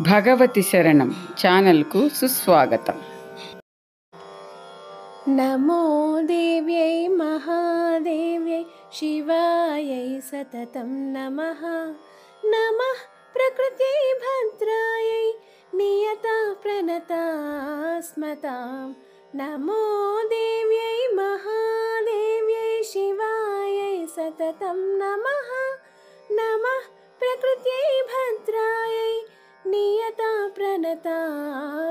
భగవతి శరణం ఛానల్కు సుస్వాగతం. నమో దేవ్యై మహాదేవ్యై శివాయై సతతం నమః. నమః ప్రకృత్యై భద్రాయై నియతా ప్రణతాస్మతాం. నమో దేవ్యై మహాదేవ్యై శివాయై సతతం నమః. నమః ప్రకృత్యై భద్రాయై నియతా ప్రణతాస్మతాం.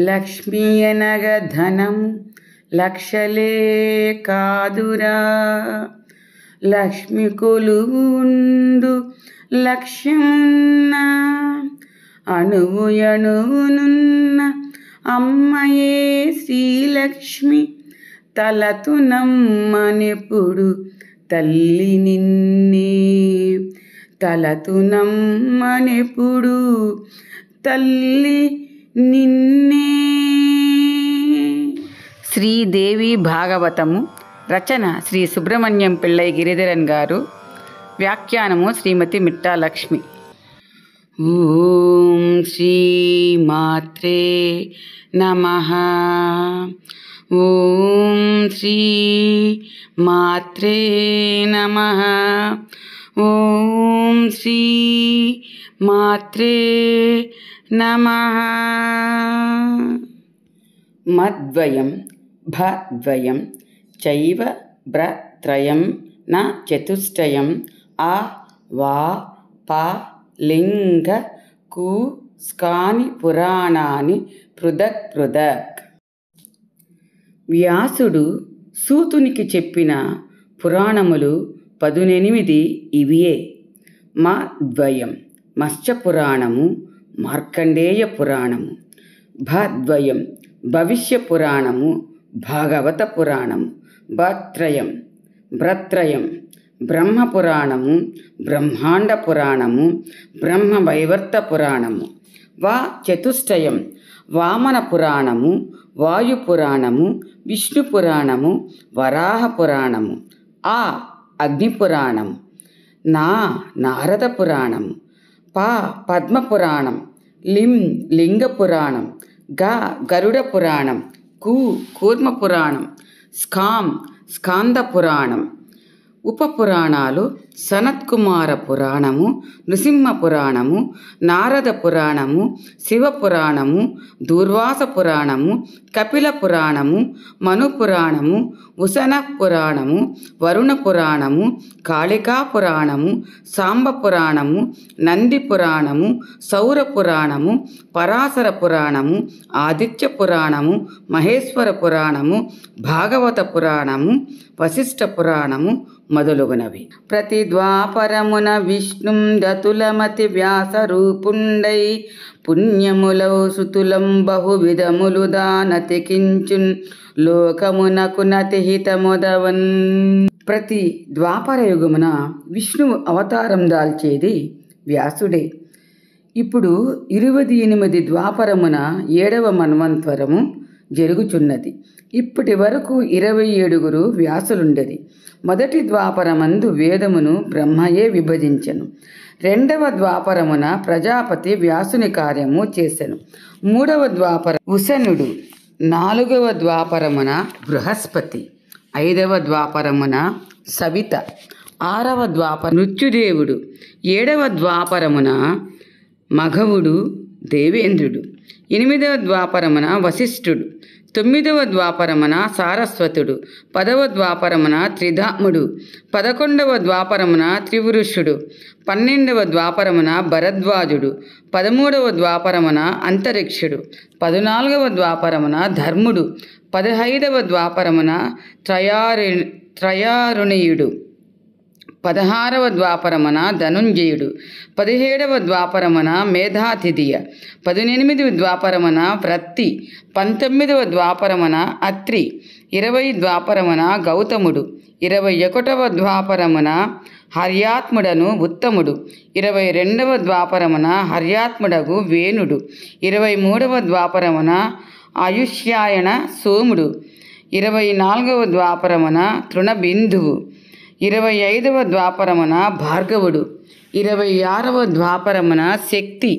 లక్ష్మీ అనగ ధనం లక్షలే కాదురా, లక్ష్మి కొలువుండు లక్ష్యమున్న అణువు అణువునున్న అమ్మయే శ్రీలక్ష్మి. తలతునమ్మనెప్పుడు తల్లి నిన్నే, తలతునమ్మనెప్పుడు తల్లి నిన్నే. శ్రీదేవి భాగవతము రచన శ్రీ సుబ్రహ్మణ్యం పిళ్ళై గిరిధరన్ గారు, వ్యాఖ్యానము శ్రీమతి మిట్టాలక్ష్మి. ఓం శ్రీ మాత్రే నమః. ఓం శ్రీ మాత్రే నమః. ఓం శ్రీ మాత్రే నమః. మద్వయం భద్వయం చైవ బ్రత్రయం న చతుష్టయం ఆ వా పా లింగ కు స్కాని పురాణాని పృథక్ పృథక్. వ్యాసుడు సూతునికి చెప్పిన పురాణములు 18 ఇవియే. మద్వయం మత్స్య పురాణము, మార్కండేయ పురాణము. భద్వయం భవిష్య పురాణము, భాగవత పురాణము. భత్రయం భ్రత్రయం బ్రహ్మ పురాణము, బ్రహ్మాండ పురాణము, బ్రహ్మ వైవర్త పురాణము. వా చతుష్టయం వామన పురాణము, వాయు పురాణము, విష్ణు పురాణము, వరాహ పురాణము. ఆ అగ్ని పురాణము. నా నారద పురాణము. పా పద్మ పురాణం. లిం లింగ పురాణం. గా గరుడ పురాణం. కు కూర్మ పురాణం. స్కాం స్కాంద పురాణం. ఉపపురాణాలు సనత్కుమార పురాణము, నృసింహ పురాణము, నారద పురాణము, శివ పురాణము, దూర్వాస పురాణము, కపిల పురాణము, మను పురాణము, ఉసన పురాణము, వరుణ పురాణము, కాళికా పురాణము, సాంబ పురాణము, నంది పురాణము, సౌర పురాణము, పరాశర పురాణము, ఆదిత్య పురాణము, మహేశ్వర పురాణము, భాగవత పురాణము, వశిష్ఠ పురాణము మొదలుగునవి. ప్రతి ద్వాపరమున విష్ణుం దతులమతి వ్యాస రూపుండై పుణ్యములౌ సుతులం బహువిధములు దానతి కించున్ లోకమునకు నతిహితముదవన్. ప్రతి ద్వాపర యుగమున విష్ణువు అవతారం దాల్చేది వ్యాసుడే. ఇప్పుడు 28 ద్వాపరమున 7వ మన్వంతరము జరుగుచున్నది. ఇప్పటి వరకు 27 వ్యాసులుండెది. మొదటి ద్వాపరమందు వేదమును బ్రహ్మయే విభజించెను. 2వ ద్వాపరమున ప్రజాపతి వ్యాసుని కార్యము చేసెను. 3వ ద్వాపర ఉసనుడు. 4వ ద్వాపరమున బృహస్పతి. 5వ ద్వాపరమున సవిత. 6వ ద్వాపర మృత్యుదేవుడు. 7వ ద్వాపరమున మఘవుడు దేవేంద్రుడు. 8వ ద్వాపరమున వశిష్ఠుడు. 9వ ద్వాపరమున సారస్వతుడు. 10వ ద్వాపరమున త్రిధాముడు. 11వ ద్వాపరమున త్రివృషుడు. 12వ ద్వాపరమున భరద్వాజుడు. 13వ ద్వాపరమున అంతరిక్షుడు. 14వ ద్వాపరమున ధర్ముడు. 15వ ద్వాపరమున త్రయారుణీయుడు. 16వ ద్వాపరమున ధనుంజయుడు. 17వ ద్వాపరమున మేధాతిథియ. 18వ ద్వాపరమున వ్రత్తి. 19వ ద్వాపరమున అత్రి. 20వ ద్వాపరమున గౌతముడు. 21వ ద్వాపరమున హర్యాత్ముడను ఉత్తముడు. 22వ ద్వాపరమున హర్యాత్ముడగు వేణుడు. 23వ ద్వాపరమున ఆయుష్యాయన సోముడు. 24వ ద్వాపరమున తృణబిందువు. 25వ ద్వాపరమున భార్గవుడు. 26వ ద్వాపరమున శక్తి,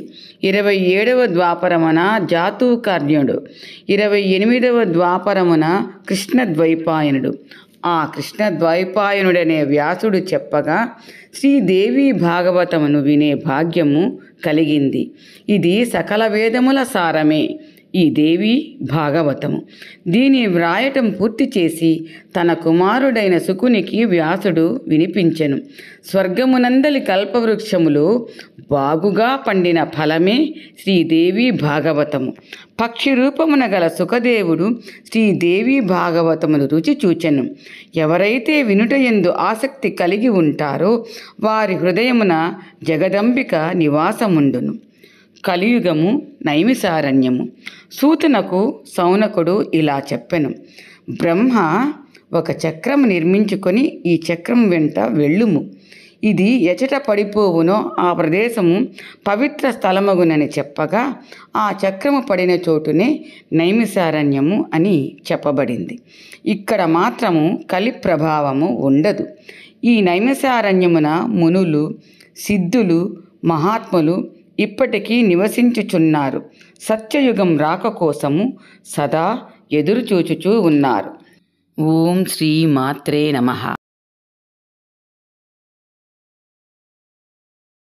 27వ ద్వాపరమున జాతూకర్ణ్యుడు, 28వ ద్వాపరమున కృష్ణద్వైపాయనుడు. ఆ కృష్ణద్వైపాయనుడనే వ్యాసుడు చెప్పగా శ్రీదేవి భాగవతమును వినే భాగ్యము కలిగింది. ఇది సకల వేదముల సారమే ఈ దేవి భాగవతము. దీని వ్రాయటం పూర్తి చేసి తన కుమారుడైన శుకునికి వ్యాసుడు వినిపించెను. స్వర్గమునందలి కల్పవృక్షములో బాగుగా పండిన ఫలమే శ్రీదేవి భాగవతము. పక్షి రూపమున గల సుఖదేవుడు శ్రీదేవి భాగవతమును రుచి చూచెను. ఎవరైతే వినుటయందు ఆసక్తి కలిగి ఉంటారో వారి హృదయమున జగదంబిక నివాసముండును. కలియుగము నైమిసారణ్యము. సూతునకు సౌనకుడు ఇలా చెప్పెను: బ్రహ్మ ఒక చక్రము నిర్మించుకొని ఈ చక్రం వెంట వెళ్ళుము. ఇది ఎచట పడిపోవునో ఆ ప్రదేశము పవిత్ర స్థలమగునని చెప్పగా ఆ చక్రము పడిన చోటునే నైమిసారణ్యము అని చెప్పబడింది. ఇక్కడ మాత్రము కలి ప్రభావము ఉండదు. ఈ నైమిసారణ్యమున మునులు, సిద్ధులు, మహాత్ములు ఇప్పటికీ నివసించుచున్నారు. సత్యయుగం రాక కోసము సదా ఎదురుచూచుచూ ఉన్నారు. ఓం శ్రీ మాత్రే నమః.